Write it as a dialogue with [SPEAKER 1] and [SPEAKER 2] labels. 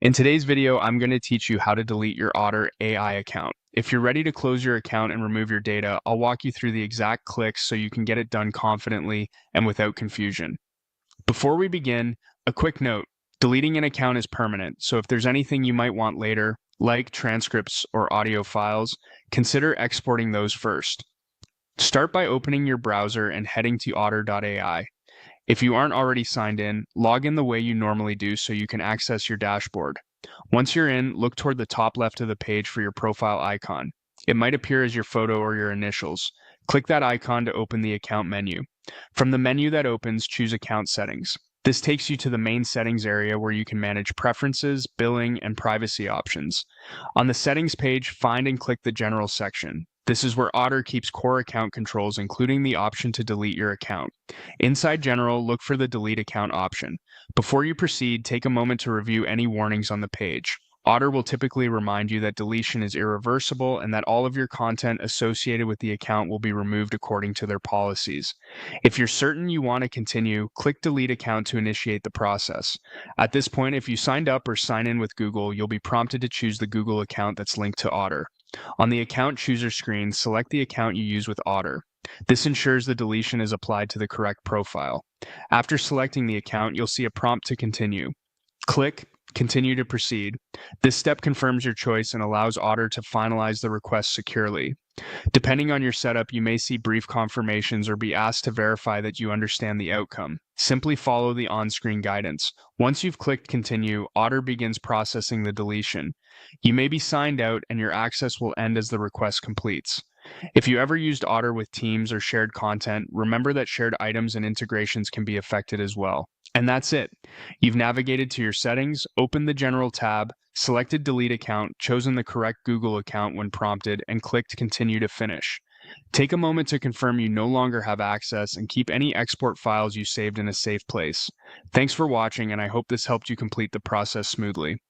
[SPEAKER 1] In today's video, I'm going to teach you how to delete your Otter AI account. If you're ready to close your account and remove your data, I'll walk you through the exact clicks so you can get it done confidently and without confusion. Before we begin, a quick note. Deleting an account is permanent, so if there's anything you might want later, like transcripts or audio files, consider exporting those first. Start by opening your browser and heading to otter.ai. If you aren't already signed in, log in the way you normally do so you can access your dashboard. Once you're in, look toward the top left of the page for your profile icon. It might appear as your photo or your initials. Click that icon to open the account menu. From the menu that opens, choose Account Settings. This takes you to the main settings area where you can manage preferences, billing, and privacy options. On the settings page, find and click the General section. This is where Otter keeps core account controls, including the option to delete your account. Inside General, look for the Delete Account option. Before you proceed, take a moment to review any warnings on the page. Otter will typically remind you that deletion is irreversible and that all of your content associated with the account will be removed according to their policies. If you're certain you want to continue, click Delete Account to initiate the process. At this point, if you signed up or sign in with Google, you'll be prompted to choose the Google account that's linked to Otter. On the Account Chooser screen, select the account you use with Otter. This ensures the deletion is applied to the correct profile. After selecting the account, you'll see a prompt to continue. Click Continue to proceed. This step confirms your choice and allows Otter to finalize the request securely. Depending on your setup, you may see brief confirmations or be asked to verify that you understand the outcome. Simply follow the on-screen guidance. Once you've clicked Continue, Otter begins processing the deletion. You may be signed out and your access will end as the request completes. If you ever used Otter with Teams or shared content, remember that shared items and integrations can be affected as well. And that's it. You've navigated to your settings, opened the General tab, selected Delete Account, chosen the correct Google account when prompted, and clicked Continue to finish. Take a moment to confirm you no longer have access and keep any export files you saved in a safe place. Thanks for watching, and I hope this helped you complete the process smoothly.